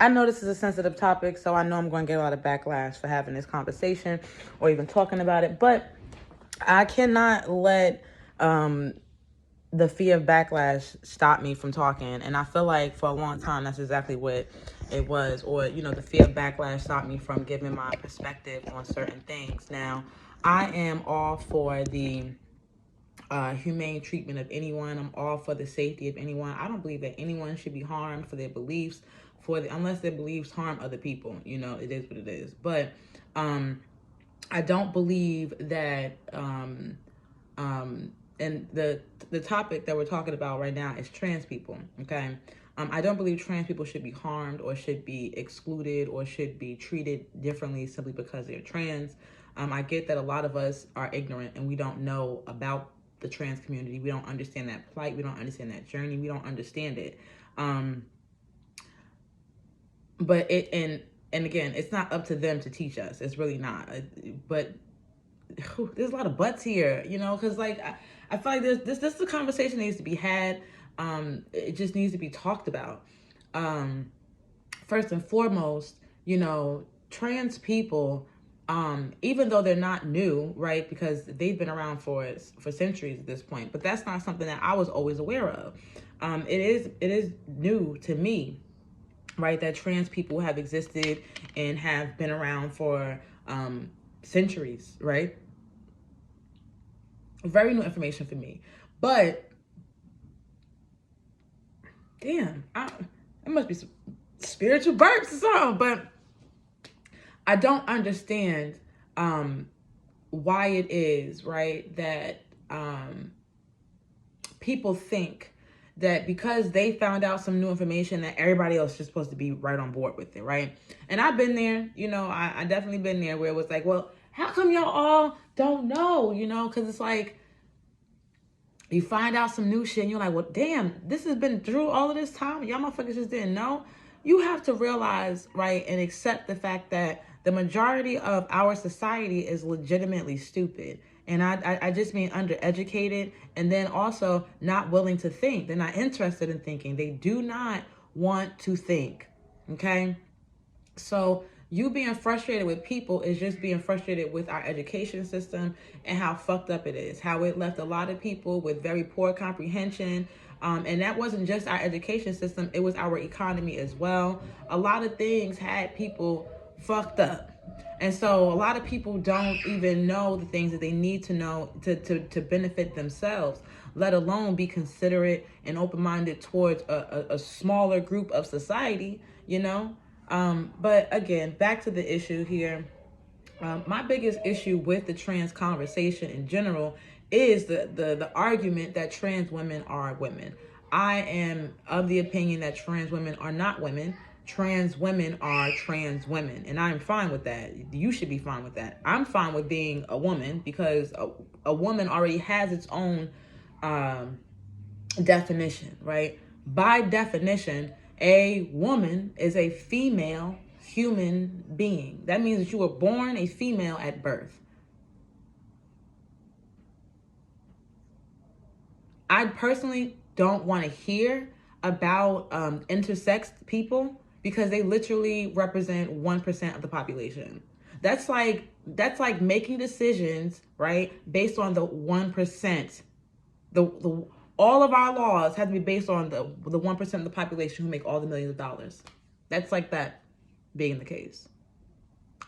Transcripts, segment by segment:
I know this is a sensitive topic, so I know I'm going to get a lot of backlash for having this conversation or even talking about it, but I cannot let the fear of backlash stop me from talking. And I feel like for a long time, that's exactly what it was. Or, the fear of backlash stopped me from giving my perspective on certain things. Now, I am all for the humane treatment of anyone. I'm all for the safety of anyone. I don't believe that anyone should be harmed for their beliefs, unless their beliefs harm other people. It is what it is. But I don't believe that and the topic that we're talking about right now is trans people. Okay. I don't believe trans people should be harmed or should be excluded or should be treated differently simply because they're trans. I get that a lot of us are ignorant and we don't know about the trans community. We don't understand that plight. We don't understand that journey. We don't understand it. But and again, it's not up to them to teach us. It's really not. But there's a lot of buts here, because I feel like this the conversation needs to be had. It just needs to be talked about. First and foremost, trans people, even though they're not new, right? Because they've been around for centuries at this point, but that's not something that I was always aware of. It is new to me, right? That trans people have existed and have been around for centuries, right? Very new information for me. But damn, it must be some spiritual burps or something. But I don't understand why it is, right, that people think that because they found out some new information that everybody else is supposed to be right on board with it, right? And I've been there, I definitely been there where it was like, well, how come y'all all don't know, because it's like you find out some new shit and you're like, well, damn, this has been through all of this time. Y'all motherfuckers just didn't know. You have to realize, right, and accept the fact that the majority of our society is legitimately stupid. And I just mean undereducated, and then also not willing to think. They're not interested in thinking. They do not want to think, okay? So you being frustrated with people is just being frustrated with our education system and how fucked up it is, how it left a lot of people with very poor comprehension. And that wasn't just our education system, it was our economy as well. A lot of things had people fucked up. And so a lot of people don't even know the things that they need to know to benefit themselves, let alone be considerate and open-minded towards a smaller group of society, But again, back to the issue here. My biggest issue with the trans conversation in general is the argument that trans women are women. I am of the opinion that trans women are not women. Trans women are trans women, and I'm fine with that. You should be fine with that. I'm fine with being a woman because a woman already has its own definition, right? By definition, a woman is a female human being. That means that you were born a female at birth. I personally don't want to hear about intersex people because they literally represent 1% of the population. That's like making decisions, right, based on the 1%. The all of our laws have to be based on the 1% of the population who make all the millions of dollars. That's like that being the case.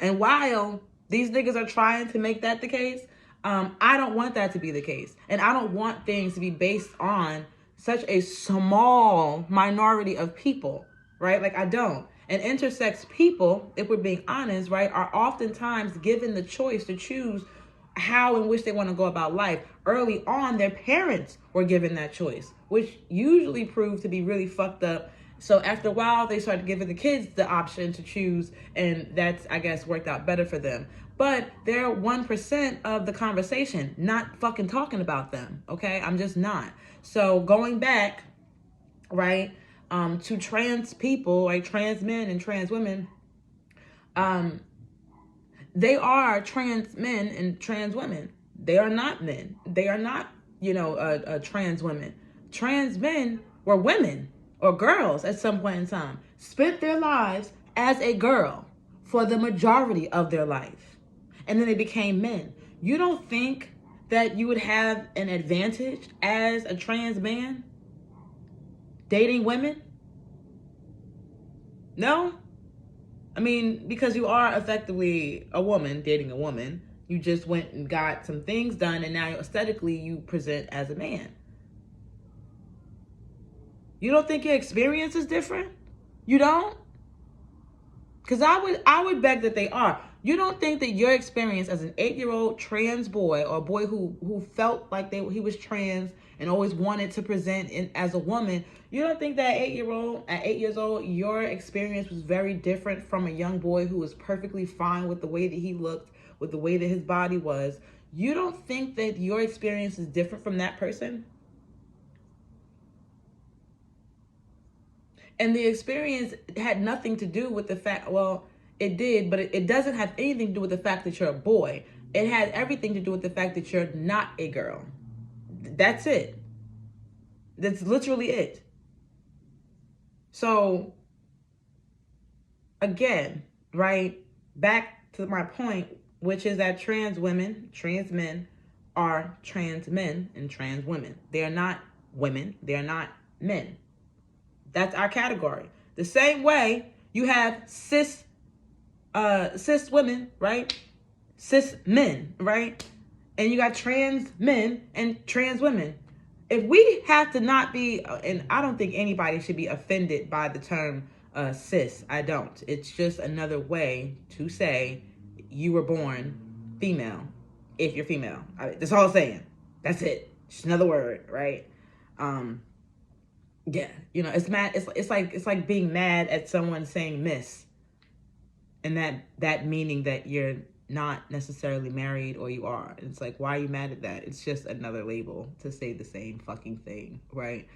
And while these niggas are trying to make that the case, I don't want that to be the case. And I don't want things to be based on such a small minority of people, right? Like I don't. And intersex people, if we're being honest, right, are oftentimes given the choice to choose how in which they want to go about life. Early on, their parents were given that choice, which usually proved to be really fucked up. So after a while, they started giving the kids the option to choose, and that's, I guess, worked out better for them. But they're 1% of the conversation, not fucking talking about them, okay? I'm just not. So going back, right, to trans people, like trans men and trans women, they are trans men and trans women. They are not men. They are not, trans women. Trans men were women, or girls at some point in time spent their lives as a girl for the majority of their life. And then they became men. You don't think that you would have an advantage as a trans man dating women? No? I mean, because you are effectively a woman dating a woman. You just went and got some things done, and now aesthetically you present as a man. You don't think your experience is different? You don't? Because I would beg that they are. You don't think that your experience as an 8-year-old trans boy, or a boy who felt like he was trans and always wanted to present as a woman, you don't think that at 8 years old, your experience was very different from a young boy who was perfectly fine with the way that he looked, with the way that his body was? You don't think that your experience is different from that person? And the experience had nothing to do with the fact, well, it did, but it doesn't have anything to do with the fact that you're a boy. It had everything to do with the fact that you're not a girl. That's it. That's literally it. So, again, right, back to my point, which is that trans women, trans men are trans men and trans women. They are not women. They are not men. That's our category. The same way you have cis women, right? Cis men, right? And you got trans men and trans women. If we have to not be, and I don't think anybody should be offended by the term cis. I don't. It's just another way to say you were born female if you're female. That's all I'm saying. That's it. Just another word, right? Yeah, it's mad. It's like being mad at someone saying miss, and that meaning that you're not necessarily married, or you are. It's like, why are you mad at that? It's just another label to say the same fucking thing, right?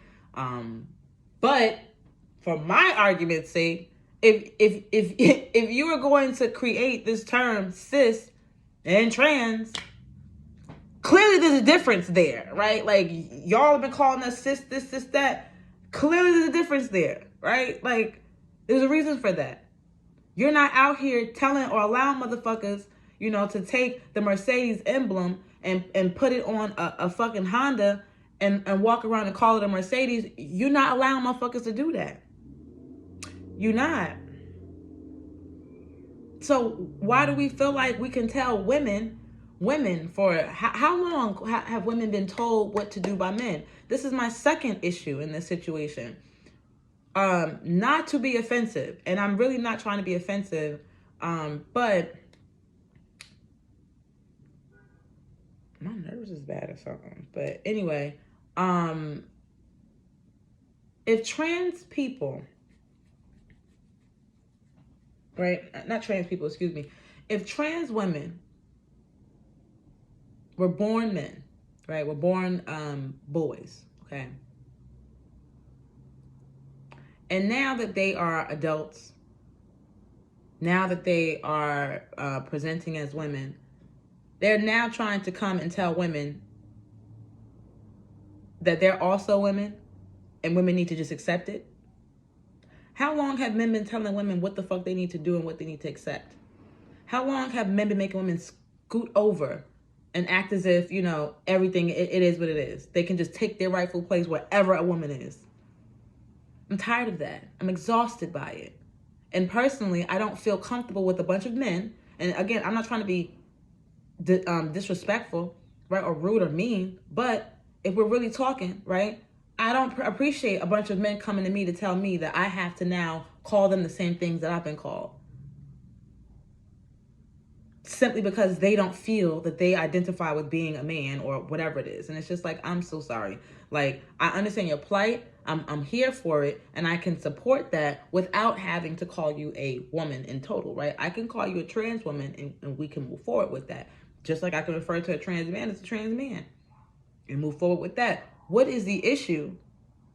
But for my argument's sake, if you were going to create this term cis and trans, clearly there's a difference there, right? Like, y'all have been calling us cis, this, that. Clearly there's a difference there, right? Like, there's a reason for that. You're not out here telling or allowing motherfuckers, to take the Mercedes emblem and put it on a fucking Honda and walk around and call it a Mercedes. You're not allowing motherfuckers to do that. You're not. So why do we feel like we can tell women for how long have women been told what to do by men? This is my second issue in this situation. Not to be offensive, and I'm really not trying to be offensive, but my nerves is bad or something. But anyway, if trans people, right? Not trans people, excuse me. If trans women were born men, right? Were born boys, okay? And now that they are adults, now that they are presenting as women, they're now trying to come and tell women that they're also women and women need to just accept it. How long have men been telling women what the fuck they need to do and what they need to accept? How long have men been making women scoot over and act as if, everything, it is what it is? They can just take their rightful place wherever a woman is. I'm tired of that. I'm exhausted by it. And personally, I don't feel comfortable with a bunch of men. And again, I'm not trying to be disrespectful, right, or rude or mean. But if we're really talking, right, I don't appreciate a bunch of men coming to me to tell me that I have to now call them the same things that I've been called. Simply because they don't feel that they identify with being a man or whatever it is. And it's just like, I'm so sorry. Like, I understand your plight. I'm here for it. And I can support that without having to call you a woman in total, right? I can call you a trans woman and we can move forward with that. Just like I can refer to a trans man as a trans man and move forward with that. What is the issue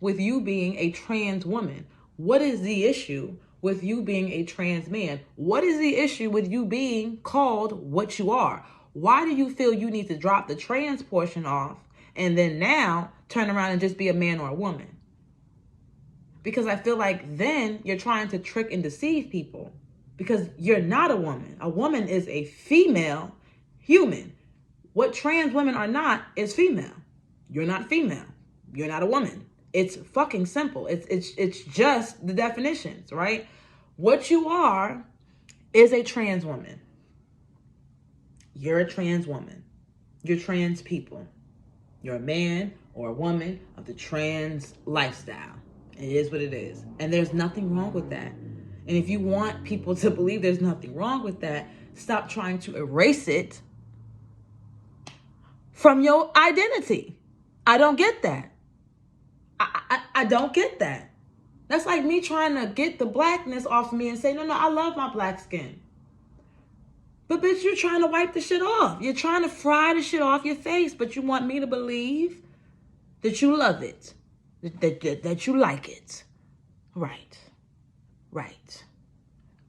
with you being a trans woman? What is the issue with you being a trans man? What is the issue with you being called what you are? Why do you feel you need to drop the trans portion off and then now turn around and just be a man or a woman? because I feel like then you're trying to trick and deceive people because you're not a woman. A woman is a female human. What trans women are not is female. You're not female. You're not a woman. It's fucking simple. It's just the definitions, right? What you are is a trans woman. You're a trans woman. You're trans people. You're a man or a woman of the trans lifestyle. It is what it is. And there's nothing wrong with that. And if you want people to believe there's nothing wrong with that, stop trying to erase it from your identity. I don't get that. I don't get that. That's like me trying to get the blackness off of me and say, no, I love my black skin. But bitch, you're trying to wipe the shit off. You're trying to fry the shit off your face, but you want me to believe that you love it, that you like it. Right. Right.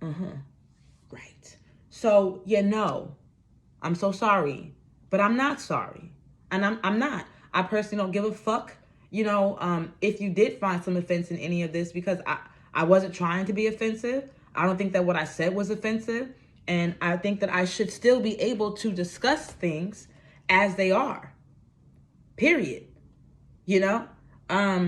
Right. So, I'm so sorry, but I'm not sorry. And I'm not. I personally don't give a fuck, if you did find some offense in any of this, because I wasn't trying to be offensive. I don't think that what I said was offensive. And I think that I should still be able to discuss things as they are. Period. I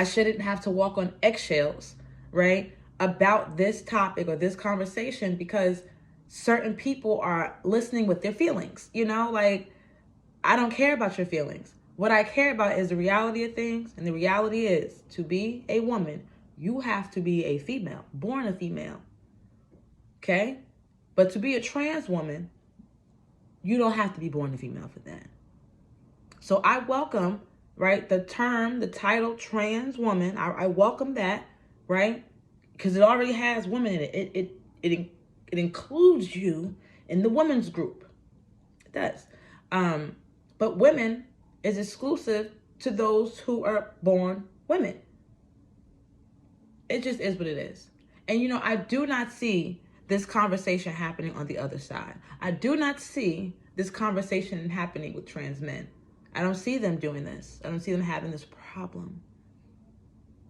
shouldn't have to walk on eggshells, right, about this topic or this conversation because certain people are listening with their feelings. I don't care about your feelings. What I care about is the reality of things. And the reality is, to be a woman, you have to be a female, born a female. Okay? But to be a trans woman, you don't have to be born a female for that. So I welcome, right, the title trans woman. I welcome that, right? Because it already has women in it. It includes you in the women's group. It does. But women is exclusive to those who are born women. It just is what it is. And, I do not see this conversation happening on the other side. I do not see this conversation happening with trans men. I don't see them doing this. I don't see them having this problem.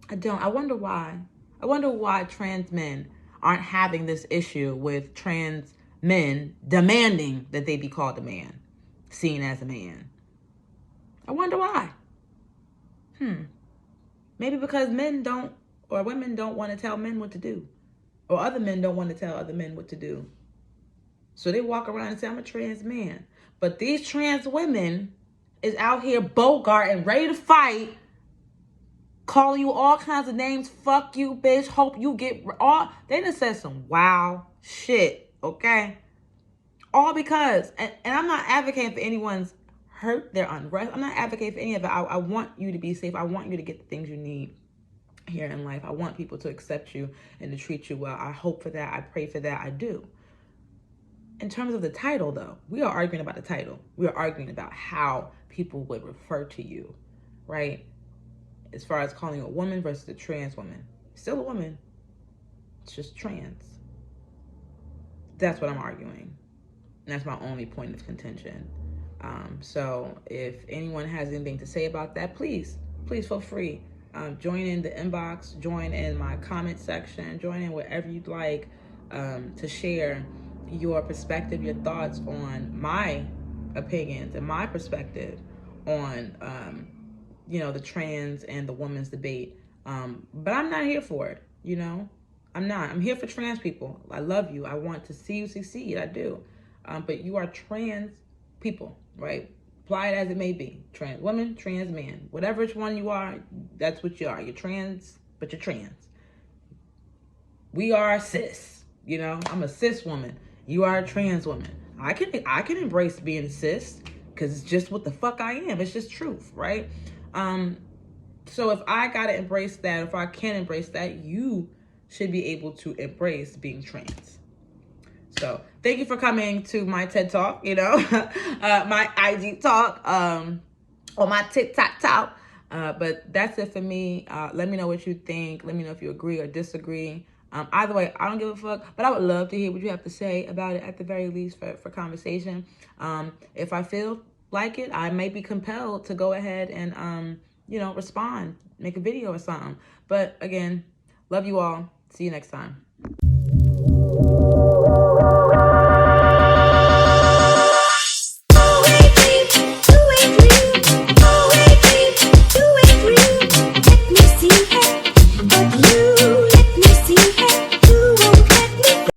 I don't. I wonder why. I wonder why trans men aren't having this issue with trans men demanding that they be called a man, seen as a man. I wonder why. Maybe because men don't, or women don't want to tell men what to do. Or other men don't want to tell other men what to do. So they walk around and say, I'm a trans man. But these trans women is out here bogarting, ready to fight, calling you all kinds of names. Fuck you, bitch. Hope you get all. They done said some wow shit, okay? All because, and I'm not advocating for anyone's hurt, their unrest. I'm not advocating for any of it. I want you to be safe. I want you to get the things you need here in life. I want people to accept you and to treat you well. I hope for that. I pray for that. I do. In terms of the title, though, we are arguing about the title. We are arguing about how people would refer to you, right? As far as calling you a woman versus a trans woman. Still a woman. It's just trans. That's what I'm arguing. And that's my only point of contention. So if anyone has anything to say about that, please feel free. Join in the inbox, join in my comment section, join in wherever you'd like to share your perspective, your thoughts on my opinions and my perspective on, the trans and the women's debate. But I'm not here for it, I'm not. I'm here for trans people. I love you. I want to see you succeed. I do. But you are trans people, right? Apply it as it may be. Trans woman, trans man. Whatever one you are, that's what you are. You're trans, but you're trans. We are cis. I'm a cis woman. You are a trans woman. I can embrace being cis because it's just what the fuck I am. It's just truth, right? So if I gotta embrace that, if I can embrace that, you should be able to embrace being trans. So thank you for coming to my TED Talk, my IG talk, or my TikTok talk. But that's it for me. Let me know what you think. Let me know if you agree or disagree. Either way, I don't give a fuck, but I would love to hear what you have to say about it at the very least for conversation. If I feel like it, I may be compelled to go ahead and, respond, make a video or something. But again, love you all. See you next time.